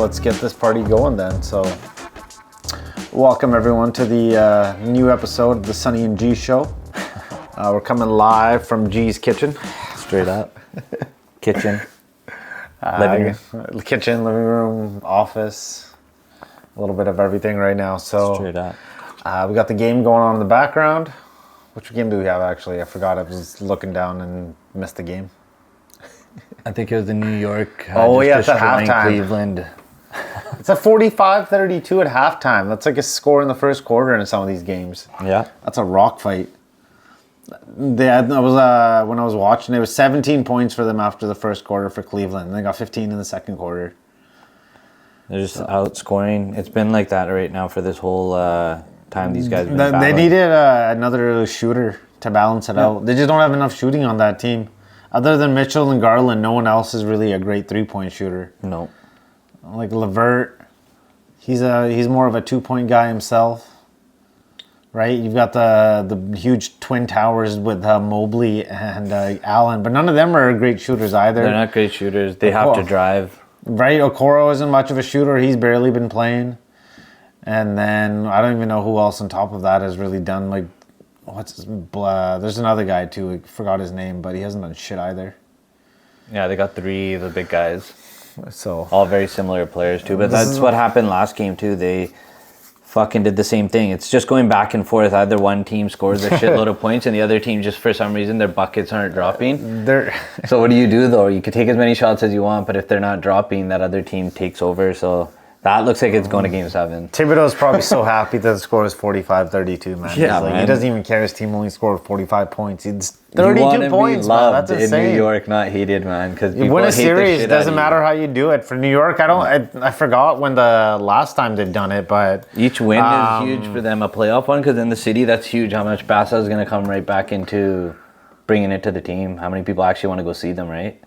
let's get this party going then. So, welcome everyone to the new episode of the Sonny and G Show. We're coming live from G's kitchen. Straight up. Kitchen. Living room, office. A little bit of everything right now. So, straight up. We got the game going on in the background. Which game do we have actually? I forgot. I was looking down and missed the game. I think it was the New York. It's at halftime. Cleveland. It's at 45-32 at halftime. That's like a score in the first quarter in some of these games. Yeah. That's a rock fight. When I was watching, it was 17 points for them after the first quarter for Cleveland. They got 15 in the second quarter. They're just outscoring. It's been like that right now for this whole time these guys have been They battling. needed another shooter to balance it out. They just don't have enough shooting on that team. Other than Mitchell and Garland, no one else is really a great three-point shooter. No. Like Levert, he's more of a two-point guy himself. Right, you've got the huge twin towers with Mobley and Allen, but none of them are great shooters either. They're not great shooters. They have to drive. Right, Okoro isn't much of a shooter. He's barely been playing. And then I don't even know who else on top of that has really done, like, there's another guy too, I forgot his name, but he hasn't done shit either. Yeah, they got three of the big guys. So all very similar players too, but that's what happened last game too. They fucking did the same thing. It's just going back and forth. Either one team scores a shitload of points and the other team just for some reason their buckets aren't dropping. So what do you do though? You could take as many shots as you want, but if they're not dropping, that other team takes over. So that looks like it's going to game 7. Thibodeau's probably so happy that the score is 45-32, man. Yeah, man. He doesn't even care. His team only scored 45 points. It's 32 points, man. That's insane. In New York, not hated, man. Because you win a series, it doesn't matter how you do it. For New York, I forgot when the last time they've done it, but each win is huge for them. A playoff one, because in the city, that's huge. How much Bassa is going to come right back into bringing it to the team. How many people actually want to go see them, right?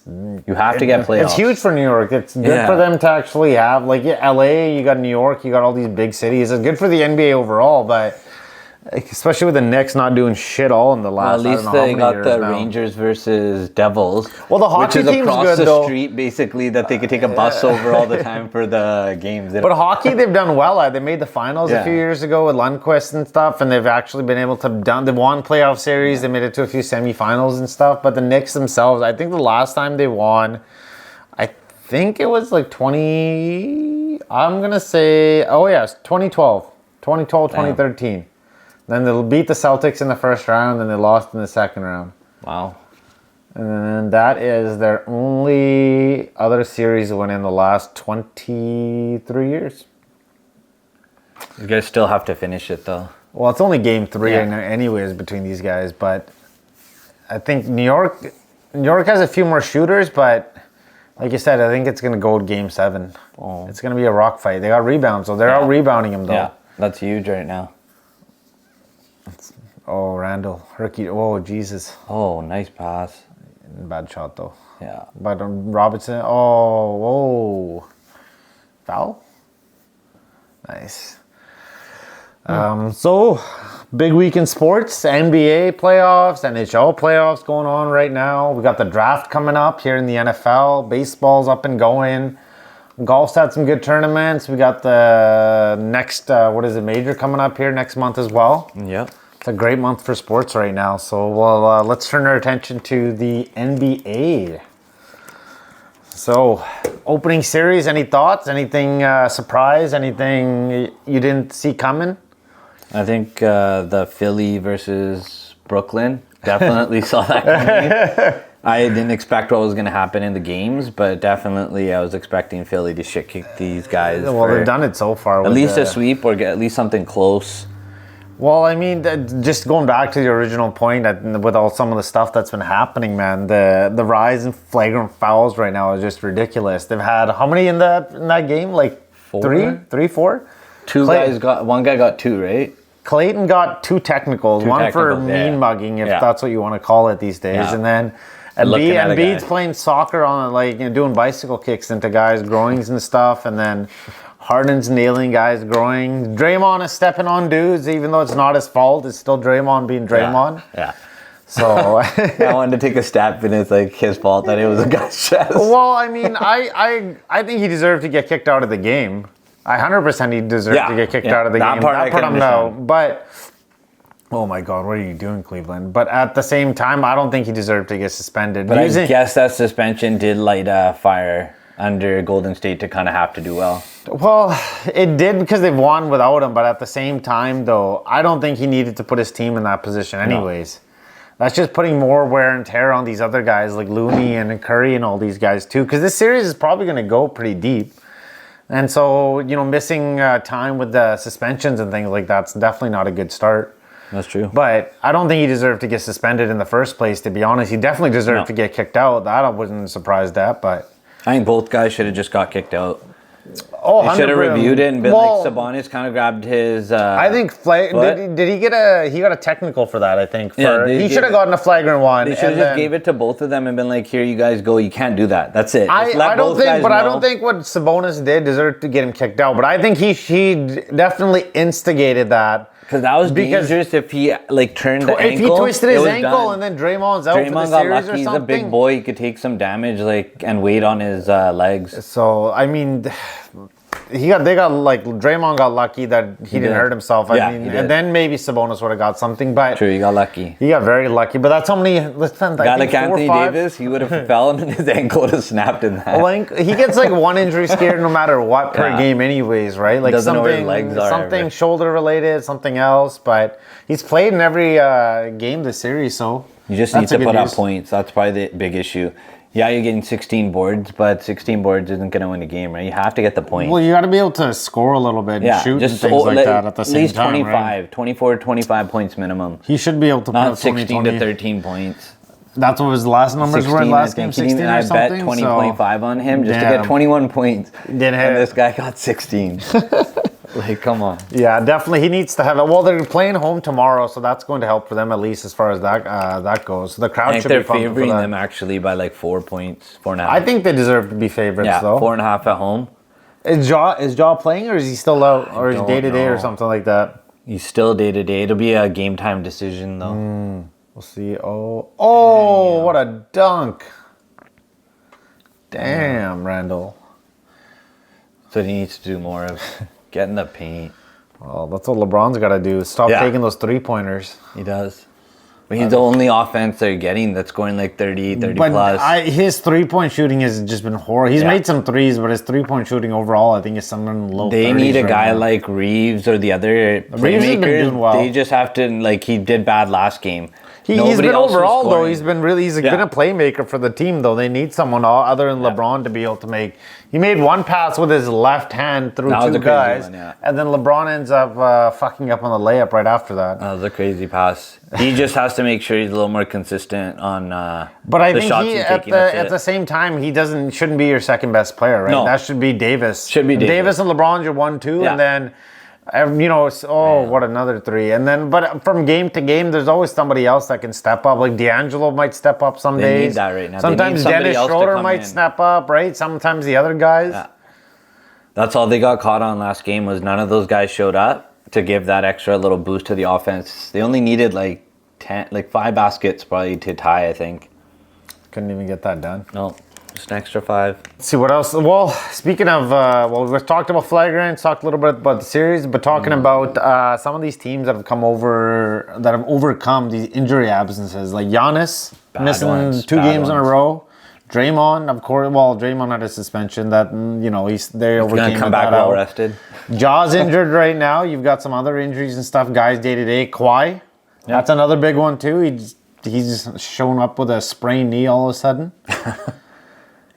You have to get playoffs. It's huge for New York. It's good for them to actually have, like, LA, you got New York, you got all these big cities. It's good for the NBA overall, but especially with the Knicks not doing shit all in the last. Well, at least they got the Rangers versus Devils. Well, the hockey team's across good, the though. Street, basically, that they could take a bus over all the time for the games. But hockey, they've done well at. They made the finals a few years ago with Lundqvist and stuff, and they've actually been able to they won playoff series. They made it to a few semifinals and stuff. But the Knicks themselves, I think the last time they won, I think it was like 20. I'm gonna say, 2012, 2013. Then they beat the Celtics in the first round, and they lost in the second round. Wow. And that is their only other series win in the last 23 years. You guys still have to finish it, though. Well, it's only game 3 anyways between these guys, but I think New York has a few more shooters, but like you said, I think it's going to go to game 7. Oh. It's going to be a rock fight. They got rebounds, so they're out rebounding them, though. Yeah, that's huge right now. Randall. Herky. Oh, Jesus. Oh, nice pass. Bad shot, though. Yeah. But Robinson. Oh, whoa. Foul? Nice. So, big week in sports. NBA playoffs, NHL playoffs going on right now. We got the draft coming up here in the NFL. Baseball's up and going. Golf's had some good tournaments. We got the next, major coming up here next month as well. Yep. It's a great month for sports right now. So, let's turn our attention to the NBA. So, opening series, any thoughts? Anything surprise? Anything you didn't see coming? I think the Philly versus Brooklyn, definitely saw that coming. I didn't expect what was going to happen in the games, but definitely I was expecting Philly to shit kick these guys. Well, they've done it so far. At least a sweep or get at least something close. Well, I mean, just going back to the original point, with all some of the stuff that's been happening, man, the rise in flagrant fouls right now is just ridiculous. They've had how many in that game? Like 4? 4? One guy got 2, right? Clayton got 2 technicals, one for mean mugging, if that's what you want to call it these days, and then Embiid's playing soccer on doing bicycle kicks into guys' groins and stuff, and then Harden's nailing guys' groins. Draymond is stepping on dudes, even though it's not his fault. It's still Draymond being Draymond. Yeah. So I wanted to take a step, and it's like his fault that it was a guy's chest. well, I mean, I think he deserved to get kicked out of the game. 100% he deserved to get kicked out of the game. That part I know. But oh my God, what are you doing, Cleveland? But at the same time, I don't think he deserved to get suspended. But I guess that suspension did light a fire under Golden State to kind of have to do well. Well, it did because they've won without him. But at the same time, though, I don't think he needed to put his team in that position anyways. No. That's just putting more wear and tear on these other guys like Looney and Curry and all these guys too. Because this series is probably going to go pretty deep. And so, missing time with the suspensions and things like that's definitely not a good start. That's true. But I don't think he deserved to get suspended in the first place, to be honest. He definitely deserved to get kicked out. That I wasn't surprised at, but... I think both guys should have just got kicked out. Oh, he should have reviewed it and been like Sabonis kind of grabbed his. I think did he get he got a technical for that? I think he should have gotten a flagrant one. They should have just gave it to both of them and been like, "Here, you guys go. You can't do that. That's it." I don't think what Sabonis did deserved to get him kicked out. But I think he definitely instigated that. Because that was dangerous if he turned the ankle. If he twisted his ankle and then Draymond's out for the series got lucky. Or something. He's a big boy. He could take some damage and weight on his legs. So I mean, Draymond got lucky that he didn't hurt himself. And then maybe Sabonis would have got something. But true, he got lucky. He got very lucky. But that's how many. Guy like Anthony Davis, he would have fell and his ankle would have snapped in that. He gets one injury scared no matter what per game, anyways, right? Like doesn't know where his legs are, something shoulder related, something else. But he's played in every game this series, so you just need to put up points. That's probably the big issue. Yeah, you're getting 16 boards, but 16 boards isn't going to win a game, right? You have to get the point. Well, you got to be able to score a little bit and shoot and things like that at the same time, at least 25, right? 24, 25 points minimum. He should be able to put up 16 to 13 points. That's what his last numbers were in last game, 16 or something? I bet 20.5 on him just to get 21 points. And this guy got 16. Come on. Yeah, definitely. He needs to have it. Well, they're playing home tomorrow, so that's going to help for them at least as far as that goes. So the crowd should be pumped for that. They're favoring them actually by 4 points, 4.5. I think they deserve to be favorites, though. 4.5 at home. Is Jaw playing, or is he still out, or is he day-to-day or something like that? He's still day-to-day. It'll be a game-time decision, though. We'll see. Oh, what a dunk. Damn, Randall. So he needs to do more of... Get in the paint. Well, that's what LeBron's got to do. Stop taking those three-pointers. He does. But he's the only offense they're getting that's scoring 30 plus. His three-point shooting has just been horrible. He's made some threes, but his three-point shooting overall, I think, is somewhere in the low 30s. They need a guy like Reeves or the other playmakers. Reeves has been doing well. They just have to, he did bad last game. He's been overall, though, he's been a playmaker for the team, though. They need someone other than LeBron to be able to make. He made one pass with his left hand through two guys, and then LeBron ends up fucking up on the layup right after that. That was a crazy pass. He just has to make sure he's a little more consistent on but I think at the same time, he shouldn't be your second best player, right? No. That should be Davis. Davis and LeBron's your 1-2, and then... what another three. And then, but from game to game, there's always somebody else that can step up. Like D'Angelo might step up some days. They need that right now. Sometimes Dennis Schroeder might step up, right? Sometimes the other guys. Yeah. That's all they got caught on last game was none of those guys showed up to give that extra little boost to the offense. They only needed 5 baskets probably to tie, I think. Couldn't even get that done. No. Just an extra 5. Let's see what else. Well, speaking of, we've talked about flagrants, talked a little bit about the series, but talking about some of these teams that have overcome these injury absences, like Giannis missing 2 games in a row. Draymond, of course. Well, Draymond had a suspension that they overcame. Gonna come back well rested. Jaw's injured right now. You've got some other injuries and stuff. Guys, day to day. Kawhi, that's another big one too. He's shown up with a sprained knee all of a sudden.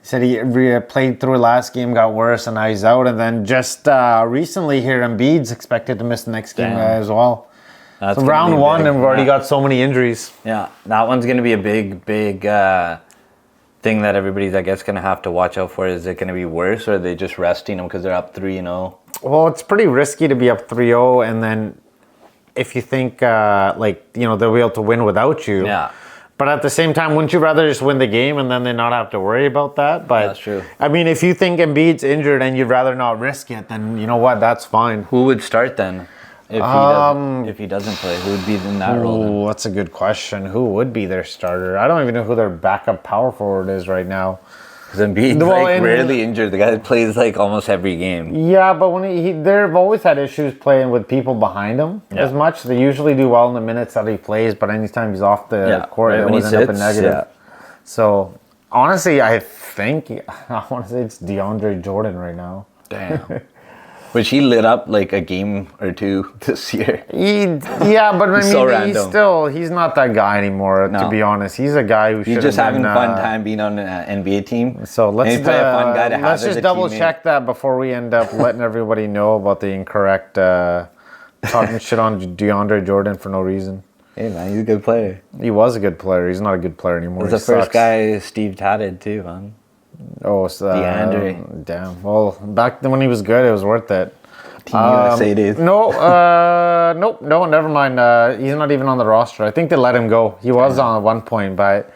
Said he played through last game, got worse, and now he's out. And then just recently here, Embiid's expected to miss the next game as well. So round 1, and we've already got so many injuries. Yeah, that one's going to be a big thing that everybody's, I guess, going to have to watch out for. Is it going to be worse, or are they just resting them because they're up 3-0? Well, it's pretty risky to be up 3-0, and then if you think, they'll be able to win without you. Yeah. But at the same time, wouldn't you rather just win the game and then they not have to worry about that? But that's true. I mean, if you think Embiid's injured and you'd rather not risk it, then you know what? That's fine. Who would start then? If he doesn't play, who would be in that role? Then? That's a good question. Who would be their starter? I don't even know who their backup power forward is right now. Because Embiid's rarely injured. The guy plays like almost every game. Yeah, but when they've always had issues playing with people behind him as much. They usually do well in the minutes that he plays, but anytime he's off the court, it always ends up in negative. Yeah. So honestly, I want to say it's DeAndre Jordan right now. Damn. Which he lit up like a game or two this year. But I mean, he's not that guy anymore. No. To be honest, he's a guy who he's just having a fun time being on an NBA team. So let's a fun guy to have. Let's just double check that before we end up letting everybody know about the incorrect talking shit on DeAndre Jordan for no reason. Hey man, he's a good player. He was a good player. He's not a good player anymore. He's the first guy Steve tatted too, man. Oh, so DeAndre. Damn. Well, back then when he was good, it was worth it. Team USA days. No, never mind. He's not even on the roster. I think they let him go. He was on at one point, but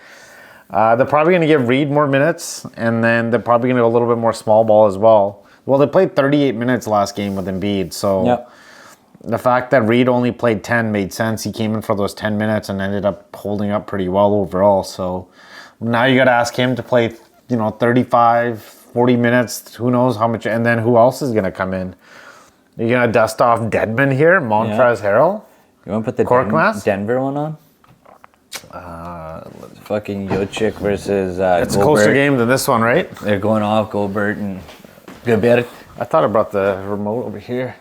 they're probably going to give Reed more minutes, and then they're probably going to go a little bit more small ball as well. Well, they played 38 minutes last game with Embiid, so the fact that Reed only played 10 made sense. He came in for those 10 minutes and ended up holding up pretty well overall. So now you got to ask him to play 35, 40 minutes, who knows how much, and then who else is going to come in? You're going to dust off Dedmon here, Montrezl Harrell? You want to put the Denver one on? Fucking Jokic versus it's Gobert. A closer game than this one, right? They're going off Gobert and Gobert. I thought I brought the remote over here.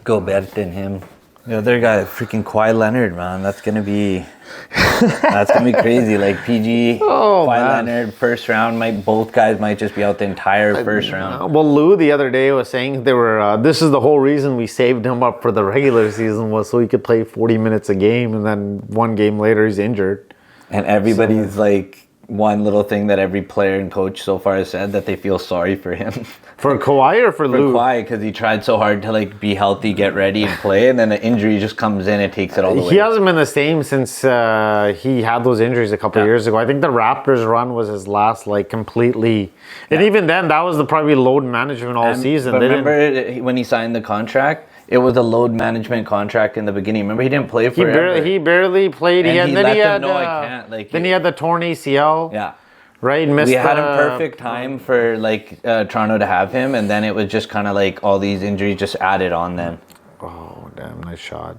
Gobert and him. The other guy, freaking Kawhi Leonard, man. That's gonna be crazy. Like PG, Kawhi Leonard, first round. Both guys might just be out the entire first round. Well, Lou the other day was saying they were. This is the whole reason we saved him up for the regular season was so he could play 40 minutes a game, and then one game later he's injured. And everybody's like. One little thing that every player and coach so far has said that they feel sorry for him. For Kawhi or for Lou? For Kawhi, because he tried so hard to be healthy, get ready, and play, and then an injury just comes in and takes it all the way. He hasn't been the same since he had those injuries a couple of years ago. I think the Raptors run was his last completely, and even then that was probably load management all season. But remember when he signed the contract? It was a load management contract in the beginning. Remember, he didn't play forever. He barely played. And then I can't. Then he had the torn ACL. Yeah. Right? We had him perfect time for Toronto to have him, and then it was just kind of all these injuries just added on them. Oh, damn, nice shot.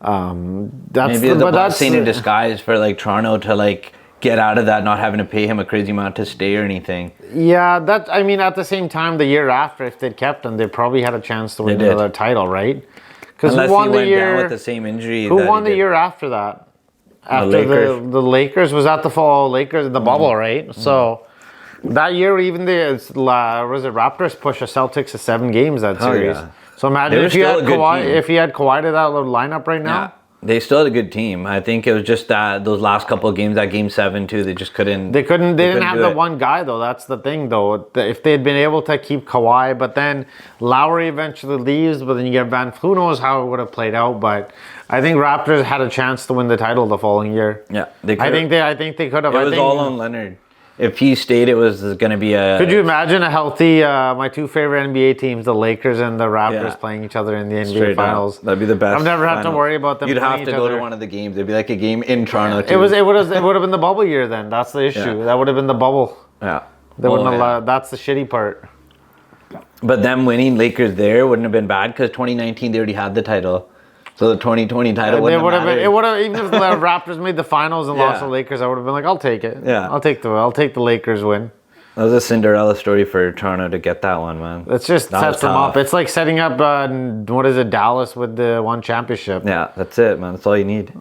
Maybe it's a blessing in disguise for Toronto to get out of that, not having to pay him a crazy amount to stay or anything. Yeah, at the same time, the year after, if they'd kept him, they probably had a chance to win another title, right? Because who won the year down with the same injury? Who won the year after that? After the Lakers was at the fall Lakers in the bubble, right? Mm-hmm. So that year, even the Raptors pushed the Celtics to 7 games that series. Yeah. So imagine if you had Kawhi to that lineup right now. Yeah. They still had a good team. I think it was just that those last couple of games, that Game 7 too, they just couldn't. They didn't have the one guy though. That's the thing though. If they had been able to keep Kawhi, but then Lowry eventually leaves, but then you get Van. Who knows how it would have played out? But I think Raptors had a chance to win the title the following year. Yeah, I think they could have. It was all on Leonard. If he stayed, it was going to be a... Could you imagine a healthy... my two favorite NBA teams, the Lakers and the Raptors, playing each other in the NBA Finals? Up. That'd be the best. I've never had to worry about them. You'd have to go to one of the games. It'd be like a game in Toronto, too. It would have been the bubble year then. That's the issue. Yeah. That would have been the bubble. Yeah. They wouldn't allow... That's the shitty part. But them winning Lakers there wouldn't have been bad because 2019, they already had the title. So the 2020 title wouldn't have mattered. It would have, even if the Raptors made the finals and lost the Lakers, I would have been like, I'll take it. Yeah. I'll take the Lakers win. That was a Cinderella story for Toronto to get that one, man. It's just sets them up. It's like setting up, Dallas with the one championship. Yeah, that's it, man. That's all you need.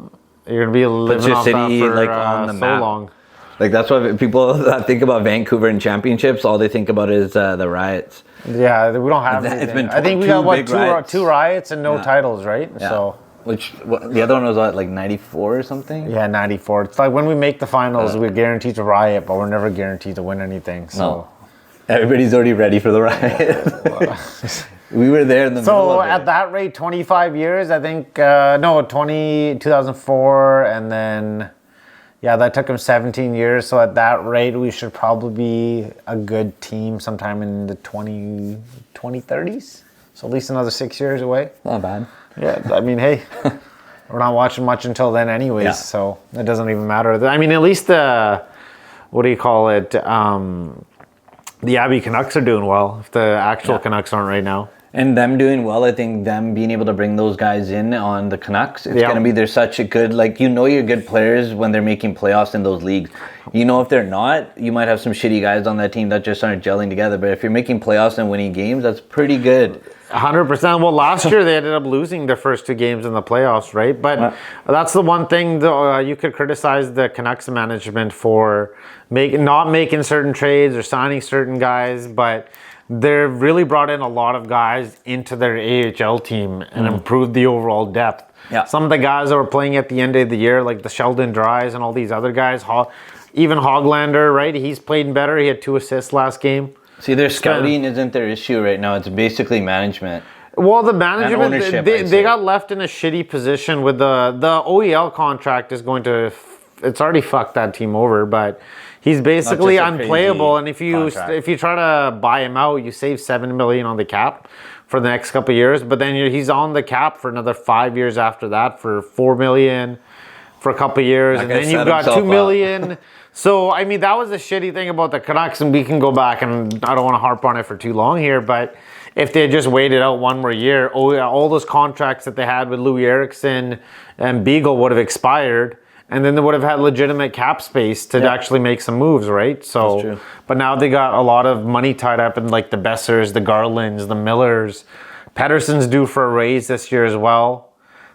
You're going to be living off that for on the map. So long. That's why people that think about Vancouver and championships, all they think about is the riots. Yeah, we don't have anything. It's been I think we got two riots and no titles, right? Yeah. So the other one was what, 94 or something? Yeah, 94. It's like when we make the finals, we're guaranteed to riot, but we're never guaranteed to win anything. So no. Everybody's already ready for the riot. We were there in the middle of it. So at that rate, 25 years, I think 2004, and then that took him 17 years. So at that rate, we should probably be a good team sometime in the 2030s. So at least another 6 years away. Not bad. Yeah, I mean, hey, we're not watching much until then anyways, so it doesn't even matter. I mean, at least the, what do you call it, the Abbey Canucks are doing well, if the actual Canucks aren't right now. And them doing well, I think them being able to bring those guys in on the Canucks, it's going to be, they're such a good, like, you know you're good players when they're making playoffs in those leagues. You know if they're not, you might have some shitty guys on that team that just aren't gelling together. But if you're making playoffs and winning games, that's pretty good. 100%. Well, last year they ended up losing their first 2 games in the playoffs, right? But that's the one thing you could criticize the Canucks management for not making certain trades or signing certain guys, but they've really brought in a lot of guys into their AHL team and improved the overall depth. Yeah. Some of the guys that were playing at the end of the year, like the Sheldon Dries and all these other guys, even Hoglander, right? He's played better. He had 2 assists last game. See, their scouting isn't their issue right now. It's basically management. Well, the management, they got left in a shitty position with the OEL contract is going to, it's already fucked that team over, but he's basically unplayable. And if you try to buy him out, you save $7 million on the cap for the next couple of years. But then he's on the cap for another 5 years after that for $4 million for a couple of years, and then you've got $2 million. So, I mean, that was the shitty thing about the Canucks, and we can go back, and I don't want to harp on it for too long here, but if they had just waited out one more year, all those contracts that they had with Louis Eriksson and Beagle would have expired, and then they would have had legitimate cap space to actually make some moves, right? So, that's true. But now they got a lot of money tied up in like the Bessers, the Garlands, the Millers. Pedersen's due for a raise this year as well.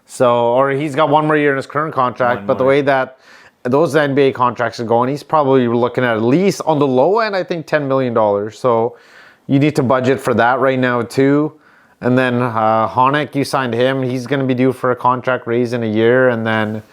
So, or he's got one more year in his current contract, but the way that those NBA contracts are going, he's probably looking at least on the low end, I think $10 million. So you need to budget for that right now too. And then Honeck, you signed him. He's going to be due for a contract raise in a year. And then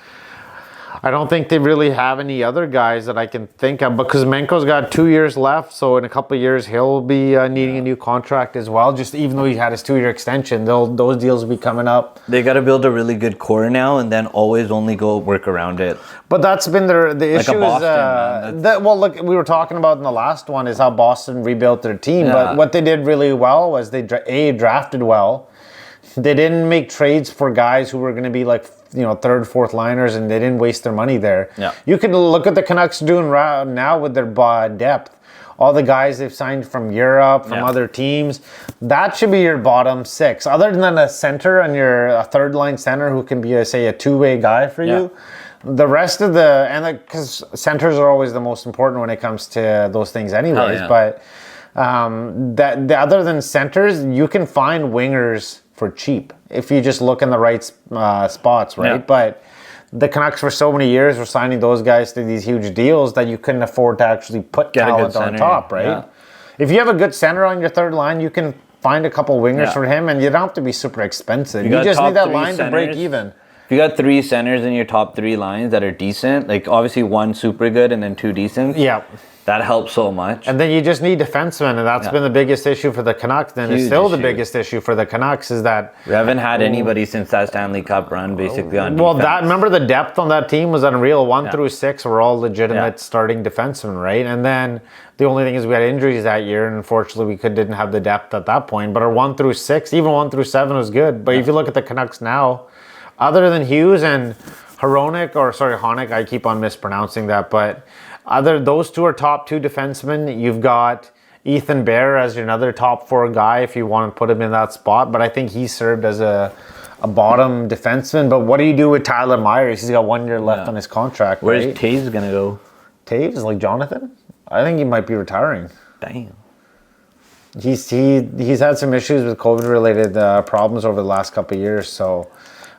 I don't think they really have any other guys that I can think of, because Menko's got 2 years left. So in a couple of years, he'll be needing a new contract as well. Just even though he had his 2-year extension, those deals will be coming up. They got to build a really good core now, and then always only go work around it. But that's been the issue. Like Boston, well, look, we were talking about in the last one is how Boston rebuilt their team. But what they did really well was they drafted well. They didn't make trades for guys who were going to be like, third, fourth liners, and they didn't waste their money there. Yeah. You can look at the Canucks doing now with their depth. All the guys they've signed from Europe, from other teams. That should be your bottom 6. Other than a center and a third line center who can be, a 2-way guy for you. The rest of because centers are always the most important when it comes to those things anyways. But other than centers, you can find wingers for cheap if you just look in the right spots, right? But the Canucks for so many years were signing those guys to these huge deals that you couldn't afford to actually put talent on top, right? If you have a good center on your third line, you can find a couple wingers for him, and you don't have to be super expensive. You just need that line to break even. If you got 3 centers in your top 3 lines that are decent, like obviously 1 super good and then 2 decent. Yeah. That helps so much. And then you just need defensemen, and that's been the biggest issue for the Canucks. And it's still the biggest issue for the Canucks is that we haven't had anybody since that Stanley Cup run, basically on defense. Well, remember the depth on that team was unreal. 1 through 6 were all legitimate starting defensemen, right? And then the only thing is we had injuries that year, and unfortunately we didn't have the depth at that point. But our 1 through 6, even 1 through 7 was good. But if you look at the Canucks now, other than Hughes and Honeck, I keep on mispronouncing that, but those 2 are top 2 defensemen. You've got Ethan Bear as another top 4 guy if you want to put him in that spot, but I think he served as a bottom defenseman. But what do you do with Tyler Myers? He's got 1 year left on his contract. Where's Taves going to go? Taves, like Jonathan? I think he might be retiring. Damn. He's had some issues with COVID-related problems over the last couple of years, so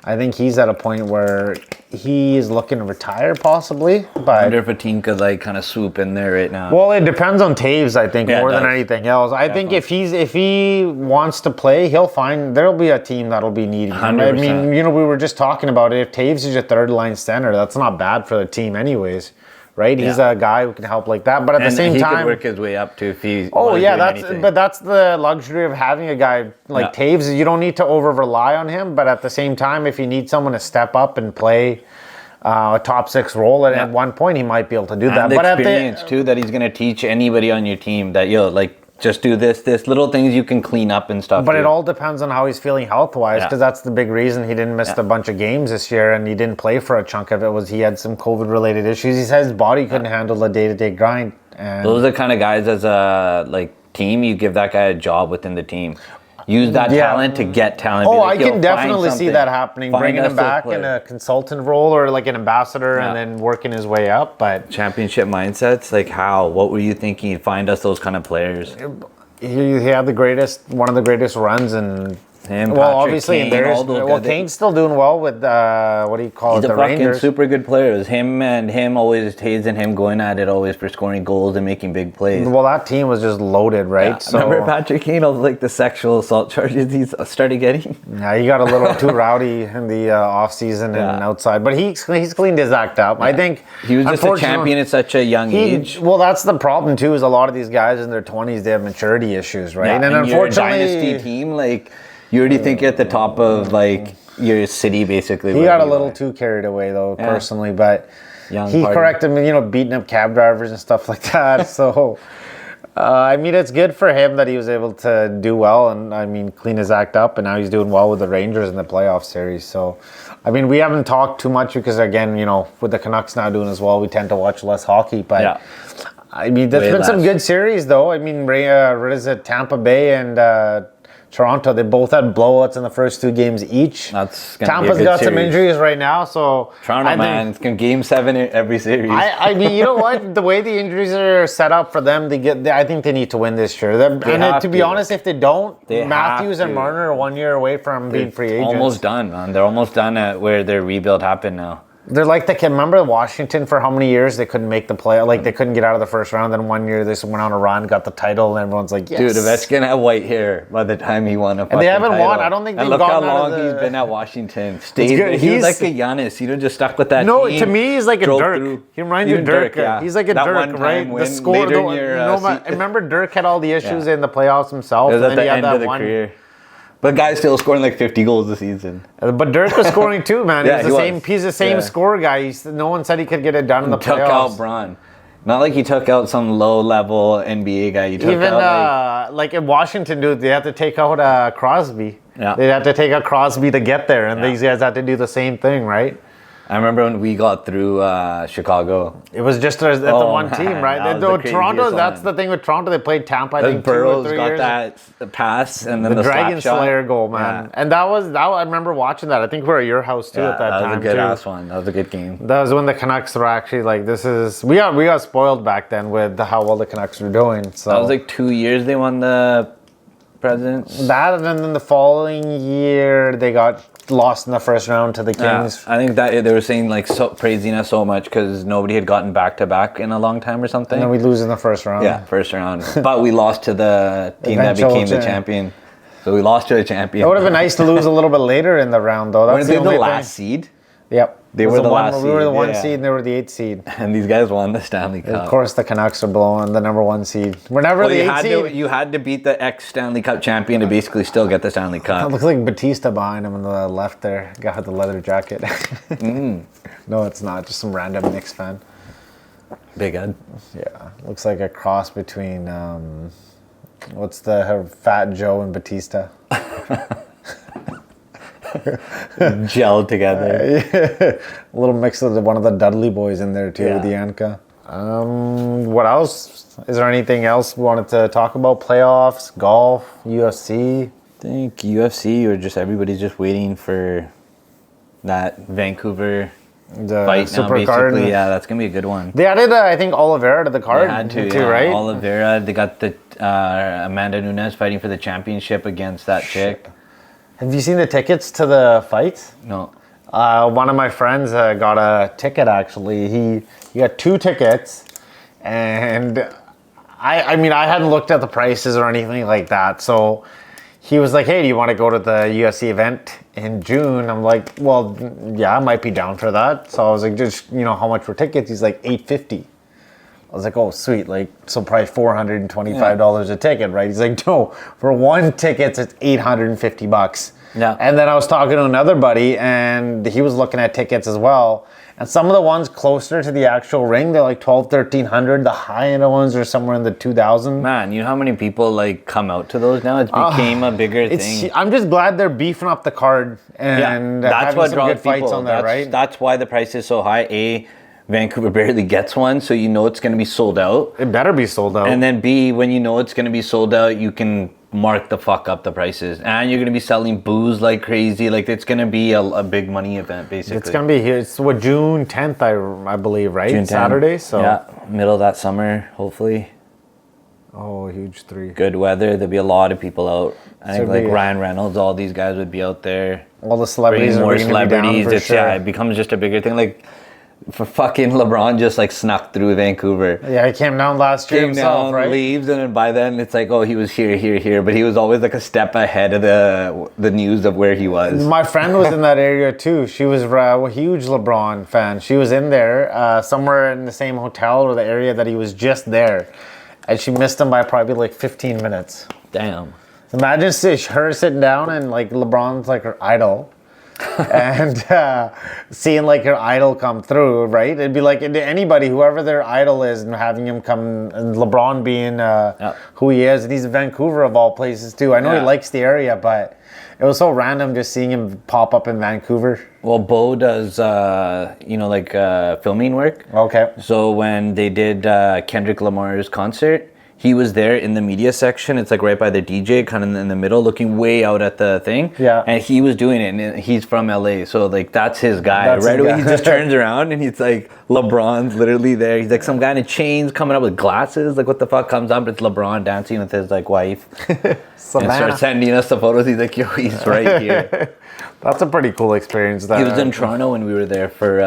I think he's at a point where he is looking to retire, possibly. But I wonder if a team could kind of swoop in there right now. Well, it depends on Taves, I think, more than anything else. I think if he wants to play, there'll be a team that'll be needing him. 100%. I mean, we were just talking about it. If Taves is your third line center, that's not bad for the team, anyways. Right, he's a guy who can help like that, but at the same time, he could work his way up too if he. That's the luxury of having a guy like Taves. You don't need to over rely on him, but at the same time, if you need someone to step up and play a top 6 role, at one point he might be able to do that. But experience too that he's going to teach anybody on your team that just do this little things you can clean up and stuff. But it all depends on how he's feeling health-wise, because that's the big reason he didn't miss a bunch of games this year, and he didn't play for a chunk of it. Was he had some COVID-related issues? He said his body couldn't handle the day-to-day grind. And those are the kind of guys as a team. You give that guy a job within the team. Use that talent to get talent. Oh, I can definitely see that happening. Bringing him back in a consultant role or like an ambassador and then working his way up. But championship mindsets, like how? What were you thinking? Find us those kind of players. He had one of the greatest runs and. Him, well, Patrick obviously, Kane, there's Kane's still doing well with what do you call it? He's The a fucking Rangers. super good player. It was him always Taves and him going at it always for scoring goals and making big plays. Well, that team was just loaded, right? Yeah. So, remember Patrick Kane, all the sexual assault charges he started getting? Yeah, he got a little too rowdy in the off season and outside, but he's cleaned his act up. Yeah. I think he was just a champion at such a young age. Well, that's the problem too. Is a lot of these guys in their 20s they have maturity issues, right? Yeah, and unfortunately, you're a dynasty team you already think you're at the top of your city, basically. He got a little too carried away, though, personally. But he corrected me, beating up cab drivers and stuff like that. So, I mean, it's good for him that he was able to do well and, clean his act up. And now he's doing well with the Rangers in the playoff series. So, I mean, we haven't talked too much because, again, with the Canucks now doing as well, we tend to watch less hockey. But, I mean, there's been some good series, though. I mean, what is it, Tampa Bay and Toronto, they both had blowouts in the first 2 games each. Tampa's got some injuries right now, so Toronto, man, it's game 7 in every series. I mean, you know what? The way the injuries are set up for them, I think they need to win this year. To be honest, if they don't, Matthews and Marner are 1 year away from being free agents. Almost done, man. They're almost done at where their rebuild happened now. They're like remember Washington for how many years they couldn't make the play? Like they couldn't get out of the first round. Then 1 year they went on a run, got the title, and everyone's like, yes. Dude, Ovechkin had white hair by the time he won a fucking and they haven't title. won. I don't think they've look gone how long he's been at Washington. He was like a Giannis. He just stuck with that team. To me, he's like a Dirk. He reminds you of Dirk. Yeah. He's like a Dirk, right? The score. Remember Dirk had all the issues in the playoffs himself. It was at the end of the career. But guy's still scoring 50 goals a season. But Dirk was scoring too, man. He's the same score guy. No one said he could get it done in the playoffs. Took out Braun. Not like he took out some low-level NBA guy. He took out in Washington, dude, they had to take out Crosby. Yeah. They had to take out Crosby to get there, and these guys had to do the same thing, right? I remember when we got through Chicago. It was just the one team, right? Toronto, that's the thing with Toronto. They played Tampa, I think, Burrows 2 or 3 got years. That pass and then the Dragon slap Slayer shot. goal, man. Yeah. And that was I remember watching that. I think we were at your house too at that time. That was a good ass one. That was a good game. That was when the Canucks were actually we got spoiled back then with how well the Canucks were doing. So that was 2 years they won the Presidents. That, and then the following year they got lost in the first round to the Kings. I think that they were saying praising us so much because nobody had gotten back-to-back in a long time or something. And then we lose in the first round. Yeah, first round. But we lost to the team that became the champion. So we lost to a champion. It would have been nice to lose a little bit later in the round, though. Weren't they the last seed? Yep. They were the last seed. We were the 1 seed and they were the 8th seed. And these guys won the Stanley Cup. Of course, the Canucks are blowing the number 1 seed. We're never the 8th seed. You had to beat the ex-Stanley Cup champion to basically still get the Stanley Cup. It looks like Batista behind him on the left there. Guy with the leather jacket. No, it's not. Just some random Knicks fan. Big Ed. Yeah. Looks like a cross between, what's the Fat Joe and Batista? Gelled together. A little mix of one of the Dudley boys in there too with the Anka. What else? Is there anything else we wanted to talk about? Playoffs, golf, UFC? I think UFC or just everybody's just waiting for that Vancouver fight super now, card. basically. Yeah, that's gonna be a good one. They added, I think, Oliveira to the card. They had to, too, right? Oliveira. They got the Amanda Nunes fighting for the championship against that chick. Have you seen the tickets to the fight? No. One of my friends got a ticket, actually. He got 2 tickets, and I mean, I hadn't looked at the prices or anything like that, so he was like, hey, do you want to go to the UFC event in June? I'm like, well, yeah, I might be down for that. So I was like, just, how much for tickets? He's like, $850. I was like, oh, sweet. So probably $425 a ticket, right? He's like, no, for 1 ticket, it's $850. Yeah. And then I was talking to another buddy, and he was looking at tickets as well. And some of the ones closer to the actual ring, they're like 1,200, 1,300. The high-end ones are somewhere in the 2,000. Man, you know how many people like come out to those now? It's became a bigger thing. I'm just glad they're beefing up the card and that's having what some draws good fights people. on there, right? That's why the price is so high. Vancouver barely gets one, so you know it's going to be sold out. It better be sold out. And then B, when you know it's going to be sold out, you can mark the fuck up the prices. And you're going to be selling booze like crazy. Like, it's going to be a big money event, basically. It's going to be here. It's June 10th, I believe, right? June 10th. Saturday. So yeah, middle of that summer, hopefully. Oh, huge 3. Good weather. There'll be a lot of people out. I think like be- Ryan Reynolds, all these guys would be out there. All the celebrities Bring are more going to be down celebrities. for It's sure. yeah, it becomes just a bigger thing. Like, for fucking LeBron just like snuck through Vancouver. Yeah, he came down last year Came himself, down, right? leaves, and then by then it's like, oh, he was here, but he was always like a step ahead of the news of where he was. My friend was in that area too. She was a huge LeBron fan. She was in there somewhere in the same hotel or the area that he was just there. And she missed him by probably like 15 minutes. Damn. Imagine her sitting down and like LeBron's like her idol. And seeing like her idol come through, right? It'd be like anybody, whoever their idol is, and having him come, and LeBron being who he is, and he's in Vancouver of all places too. I know he likes the area, but it was so random just seeing him pop up in Vancouver. Well, Bo does, filming work. Okay. So when they did Kendrick Lamar's concert, he was there in the media section. It's like right by the DJ, kind of in the middle, looking way out at the thing. Yeah. And he was doing it, and he's from LA, so like that's his guy. That's right his away, guy. he just turns around and he's like, LeBron's literally there. He's like some guy in chains coming up with glasses. Like, what the fuck comes up? It's LeBron dancing with his like wife. And starts sending us the photos. He's like, yo, he's right here. That's a pretty cool experience. He was in Toronto when we were there for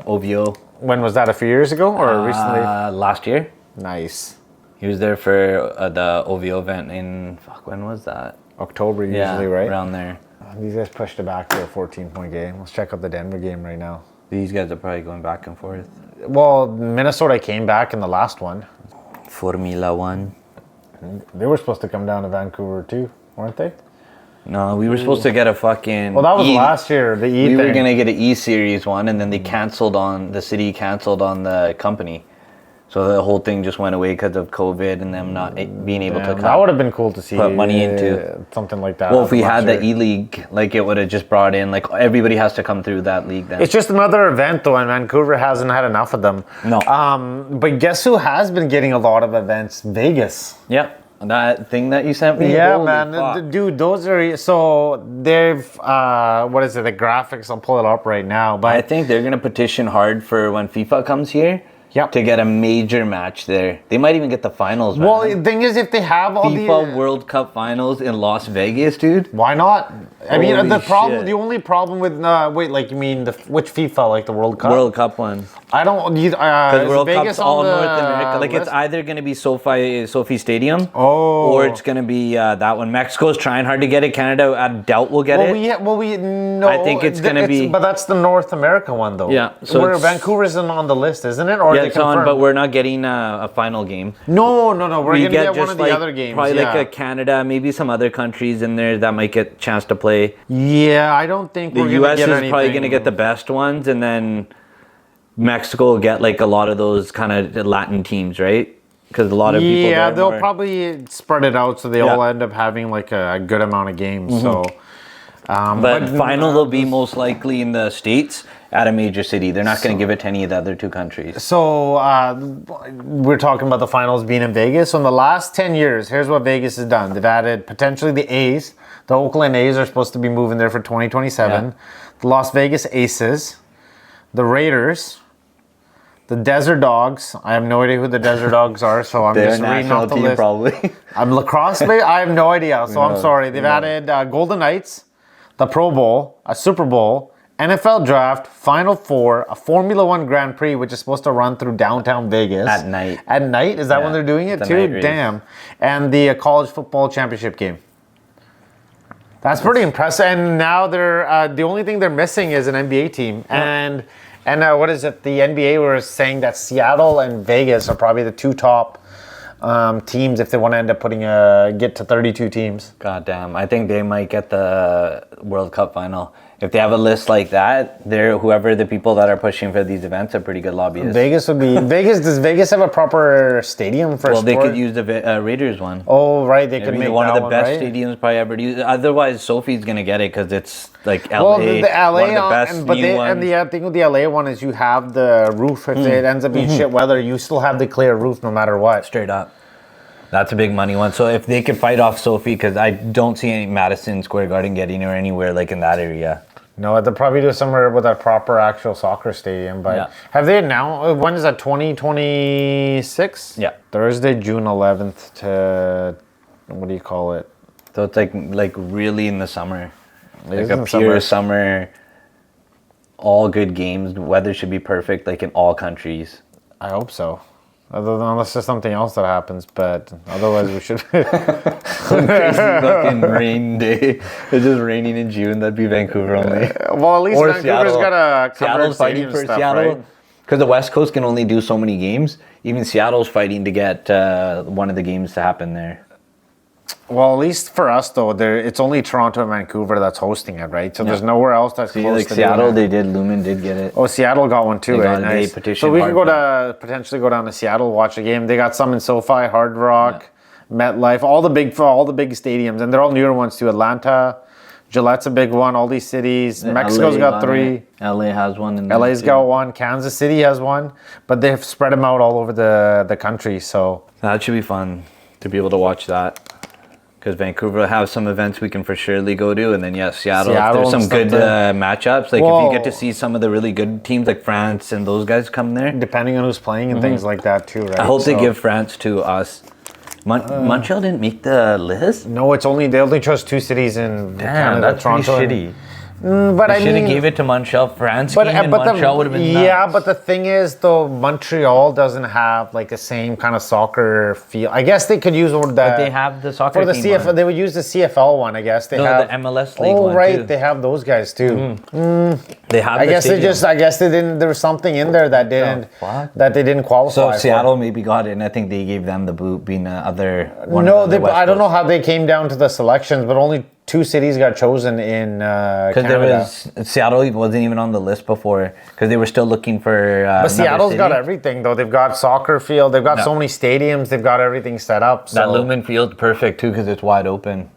OVO. When was that? A few years ago or recently? Last year. Nice. He was there for the OVO event in, when was that? October usually, right? Around there. These guys pushed it back to a 14-point game. Let's check out the Denver game right now. These guys are probably going back and forth. Well, Minnesota came back in the last one. Formula One. They were supposed to come down to Vancouver too, weren't they? No, we were supposed to get a fucking... Well, that was last year, the E We thing. were going to get an E-Series one, and then the city canceled on the company. So the whole thing just went away because of COVID and them not being able to That would have been cool to see. put money into. Something like that. Well, if we had the E. E-League, like, it would have just brought in, like, everybody has to come through that league then. It's just another event, though, and Vancouver hasn't had enough of them. No. But guess who has been getting a lot of events? Vegas. Yep. That thing that you sent me? Yeah, Holy man. fuck. Dude, those are... So, they've... what is it? The graphics, I'll pull it up right now. But I think they're going to petition hard for when FIFA comes here. Yep. To get a major match there. They might even get the finals, man. Well, the thing is, if they have all FIFA the... World Cup finals in Las Vegas, dude. Why not? I mean, Holy the problem... shit. The only problem with... wait, like, you mean which FIFA? Like, the World Cup? World Cup one. I don't... Because World Vegas Cup's all on the North America. Like, it's list? either going to be Sophie Stadium. Oh. Or it's going to be that one. Mexico's trying hard to get it. Canada, I doubt will get it. No. I think it's gonna be- But that's the North America one, though. Yeah, so Where it's- Vancouver isn't on the list, isn't it? Or Yeah, they it's on, confirmed? but we're not getting a final game. No. We're We gonna get one just of the like, other games. probably yeah. like a Canada, maybe some other countries in there that might get a chance to play. Yeah, I don't think The we're U.S. gonna is get probably going to get the best ones, and then Mexico will get like a lot of those kind of Latin teams, right? Because a lot of people. Yeah, there they'll more- probably spread it out so they all end up having like a good amount of games. So, But final will be most likely in the States at a major city. They're not going to give it to any of the other two countries. So we're talking about the finals being in Vegas. So in the last 10 years, here's what Vegas has done. They've added potentially the A's. The Oakland A's are supposed to be moving there for 2027. Yeah. The Las Vegas Aces, the Raiders, the Desert Dogs. I have no idea who the Desert Dogs are, so I'm They're just a reading national off the team, list. probably. I'm lacrosse player. I have no idea, so I'm No, sorry. They've added Golden Knights, the Pro Bowl, a Super Bowl, NFL Draft, Final Four, a Formula One Grand Prix, which is supposed to run through downtown Vegas. At night. At night? Is that when Yeah, they're doing it the too? night race. Damn. And the college football championship game. That's pretty impressive. And now they're the only thing they're missing is an NBA team. And what is it? The NBA was saying that Seattle and Vegas are probably the two top teams if they want to end up get to 32 teams. God damn. I think they might get the World Cup final. If they have a list like that, whoever the people that are pushing for these events are pretty good lobbyists. Vegas would be Does Vegas have a proper stadium for? Well, they could use the Raiders one. Oh, right, they could make one that of the best right? stadiums probably ever used. Otherwise, Sophie's gonna get it because it's like LA. Well, the LA one of the best and the thing with the LA one is you have the roof. If it ends up being shit weather, you still have the clear roof no matter what. Straight up. That's a big money one. So if they could fight off Sophie, because I don't see any Madison Square Garden getting or anywhere like in that area. No, they'll probably do somewhere with a proper actual soccer stadium. But have they announced, when is that, 2026? Yeah. Thursday, June 11th to, what do you call it? So it's like really in the summer. Like a in pure summer, all good games. The weather should be perfect like in all countries. I hope so. Unless there's something else that happens, but otherwise we should. Crazy fucking rain day. It's just raining in June. That'd be Vancouver only. Well, at least Or Vancouver's Seattle. got a Seattle's fighting for stuff, Seattle. right? Because the West Coast can only do so many games. Even Seattle's fighting to get one of the games to happen there. Well, at least for us though, it's only Toronto and Vancouver that's hosting it, right? So there's nowhere else that's close like to Seattle, doing it. Lumen did get it. Oh, Seattle got one too, They right? got it. They Nice. petitioned So we could hard potentially go down to Seattle, watch a game. They got some in SoFi, Hard Rock, MetLife, all the big stadiums, and they're all newer ones too. Atlanta, Gillette's a big one. All these cities. Mexico's got 3. LA has one. LA's got 1. Kansas City has 1, but they've spread them out all over the country. So That should be fun to be able to watch that. Because Vancouver will have some events we can for surely go to. And then, Seattle if there's some good matchups. Like, if you get to see some of the really good teams like France and those guys come there. Depending on who's playing and things like that too, right? I hope they give France to us. Montreal didn't make the list? No, they only chose 2 cities in Canada, that's Toronto. pretty shitty. But I Should have mean, gave it to Montreal. France came in, Montreal would have been nuts. Yeah, but the thing is, though, Montreal doesn't have like the same kind of soccer feel. I guess they could use But they have the soccer for the team CFL. one. They would use the CFL one, I guess. They have the MLS league Oh, one, right, too. they have those guys too. They have I the guess stadium. I guess they didn't. There was something in there that didn't fuck? that they didn't qualify. So for. Seattle maybe got it, and I think they gave them the boot, being I don't know how they came down to the selections, but only 2 cities got chosen in Canada. Because Seattle wasn't even on the list before, because they were still looking for. But Seattle's got everything though. They've got soccer field. They've got so many stadiums. They've got everything set up. So That Lumen Field's perfect too, because it's wide open.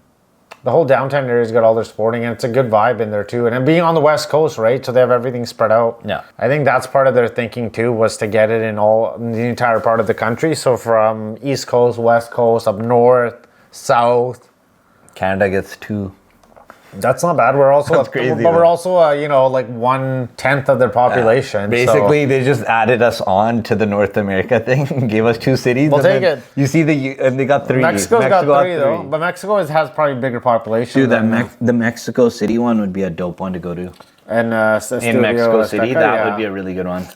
the whole downtown area's got all their sporting, and it's a good vibe in there too. And being on the West Coast, right? So they have everything spread out. Yeah. I think that's part of their thinking too, was to get it in the entire part of the country. So from East Coast, West Coast, up north, south. Canada gets 2. That's not bad. We're also That's crazy, but we're man. also like 1/10 of their population. Basically, they just added us on to the North America thing and gave us 2 cities. We'll and take then it. You see and they got 3. Mexico's got Mexico 3 though, but Mexico has probably a bigger population. Dude, than- the Mexico City one would be a dope one to go to. and In Mexico City, that would be a really good one.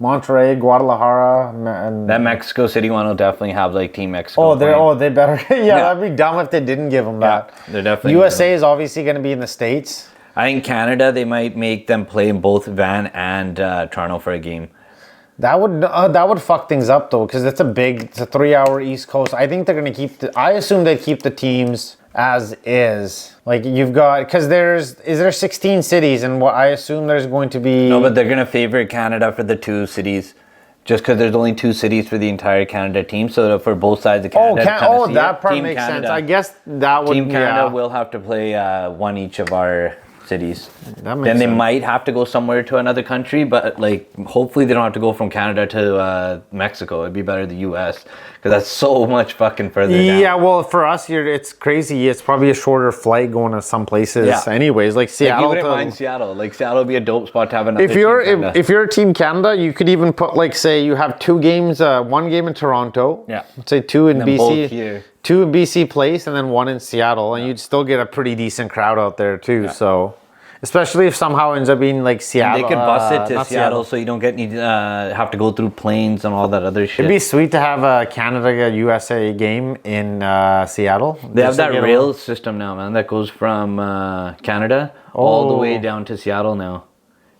Monterrey, Guadalajara, and That Mexico City one will definitely have like Team Mexico. they better. That'd be dumb if they didn't give them that. they're definitely USA is obviously going to be in the States. I think Canada, they might make them play in both Van and Toronto for a game. That would fuck things up though, because it's a 3-hour East Coast. I think they're going to I assume they'd keep the teams as is. Like you've got, because is there 16 cities, and what I assume there's going to be. No, but they're going to favor Canada for the 2 cities. Just because there's only 2 cities for the entire Canada team, so that for both sides of Canada. That part makes sense. I guess that would. Team Canada will have to play 1 each of our cities. That makes then they sense. might have to go somewhere to another country, but like hopefully they don't have to go from Canada to Mexico. It'd be better the U.S. because that's so much fucking further down. Yeah, well, for us here, it's crazy. It's probably a shorter flight going to some places. Yeah. Anyways, like Seattle. Like, you wouldn't mind Seattle. Like Seattle would be a dope spot to have another. If you're Team Canada, you could even put like say you have 2 games, 1 game in Toronto. Yeah. Say 2 in And then both BC. here. 2 in BC Place, and then 1 in Seattle, and you'd still get a pretty decent crowd out there too. Yeah. So, especially if somehow ends up being like Seattle. They could bus it to not Seattle, so you don't have to go through planes and all that other shit. It'd be sweet to have a Canada USA game in Seattle. They have that rail system now, man, that goes from Canada all the way down to Seattle now.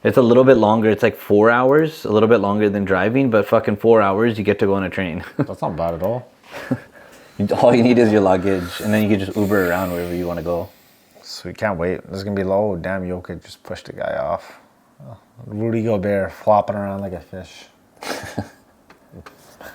It's a little bit longer. It's like 4 hours, a little bit longer than driving, but fucking 4 hours, you get to go on a train. That's not bad at all. All you need is your luggage, and then you can just Uber around wherever you want to go. So we can't wait. This is going to be low. Damn, Jokic just pushed the guy off. Rudy Gobert flopping around like a fish.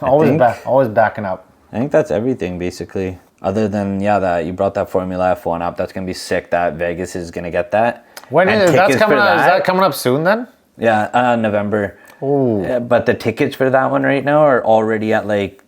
always backing up. I think that's everything, basically. Other than, that you brought that Formula F1 up. That's going to be sick that Vegas is going to get that. When is that coming up? Is that coming up soon then? Yeah, November. Oh. But the tickets for that one right now are already at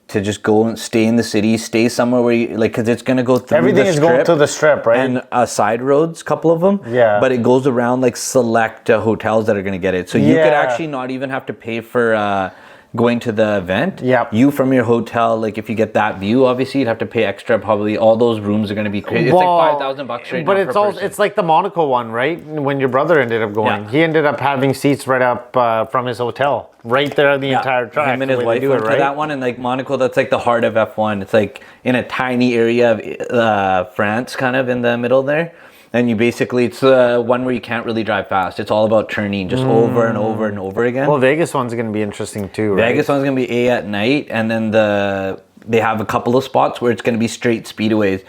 to just go and stay in the city, stay somewhere where you because it's gonna go through everything the is going to the strip, right? And side roads, couple of them. Yeah. But it goes around select hotels that are gonna get it, so you could actually not even have to pay for going to the event. Yeah. You from your hotel, if you get that view, obviously you'd have to pay extra. Probably all those rooms are gonna be crazy. It's $5,000 right now. But it's like the Monaco one, right? When your brother ended up going, he ended up having seats right up from his hotel, right there on the entire track. Him and his wife went to that one, and Monaco, that's the heart of F1. It's in a tiny area of France, kind of in the middle there. And you basically, it's one where you can't really drive fast. It's all about turning just over and over and over again. Well, Vegas one's going to be interesting too, right? Vegas one's going to be at night, and then they have a couple of spots where it's going to be straight speedways.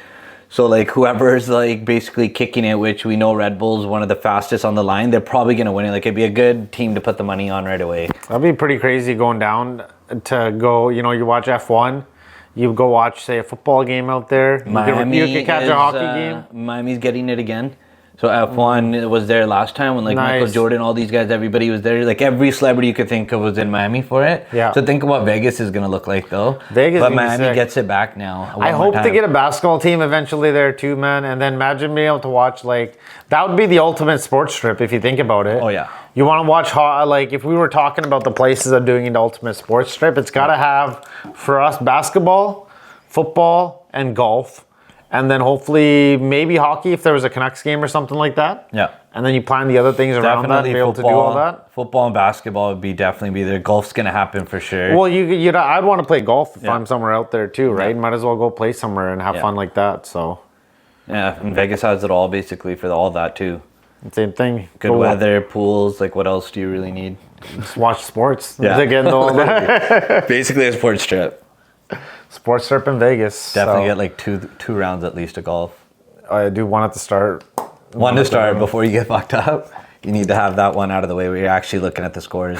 So whoever's basically kicking it, which we know Red Bull's one of the fastest on the line, they're probably going to win it. It'd be a good team to put the money on right away. That'd be pretty crazy going down to go, you watch F1. You go watch, say, a football game out there. You could catch a hockey game. Miami's getting it again. So F1 was there last time when Michael Jordan, all these guys, everybody was there. Every celebrity you could think of was in Miami for it. Yeah. So think of what Vegas is going to look like, though. But Miami gets it back now. I hope to get a basketball team eventually there too, man. And then imagine being able to watch that would be the ultimate sports trip if you think about it. Oh yeah. You want to watch if we were talking about the places of doing an ultimate sports trip, it's got to have for us basketball, football, and golf. And then hopefully maybe hockey if there was a Canucks game or something like that. Yeah. And then you plan the other things around that and be able to do all that. Football and basketball would definitely be there. Golf's going to happen for sure. Well, I'd want to play golf if I'm somewhere out there too, right? Might as well go play somewhere and have fun like that. So. Yeah, and Vegas has it all basically for all that too. Same thing. Good weather, pools. What else do you really need? Just watch sports. Yeah. Again, basically a sports trip. Sports trip in Vegas. Definitely get two rounds at least of golf. I do one at the start. One to start before you get fucked up. You need to have that one out of the way where you're actually looking at the scores.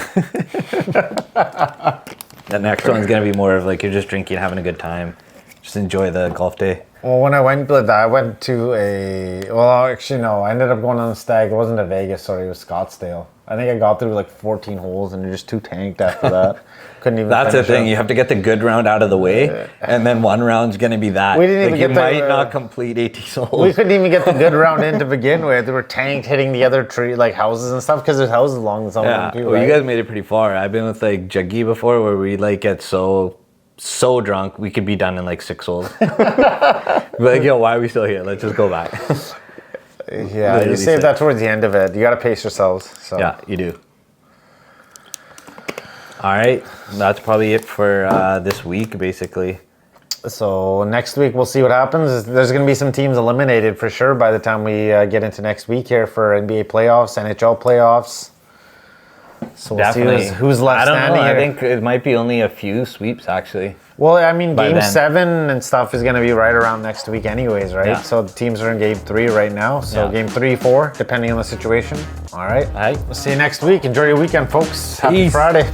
The next one's going to be more of you're just drinking, having a good time. Just enjoy the golf day. Well, when I went to I ended up going on a stag. It wasn't to Vegas, sorry, it was Scottsdale. I think I got through 14 holes and you're just too tanked after that. Couldn't even That's the thing. up. You have to get the good round out of the way, and then one round's going to be that. We didn't even get might not complete 18 holes. We couldn't even get the good round in to begin with. They were tanked hitting the other tree, houses and stuff, because there's houses along some of them too, right? You guys made it pretty far. I've been with Juggy before where we get so drunk we could be done in 6 holes. Yo, why are we still here? Let's just go back. Yeah, literally you save that towards the end of it. You got to pace yourselves. So. Yeah, you do. All right, that's probably it for this week, basically. So next week we'll see what happens. There's going to be some teams eliminated for sure by the time we get into next week here for NBA playoffs, NHL playoffs. So we'll see who's left standing here. I think it might be only a few sweeps, actually. Well, I mean, Game 7 and stuff is going to be right around next week anyways, right? Yeah. So the teams are in Game 3 right now. So Game 3, 4, depending on the situation. All right. All right. We'll see you next week. Enjoy your weekend, folks. Happy Friday.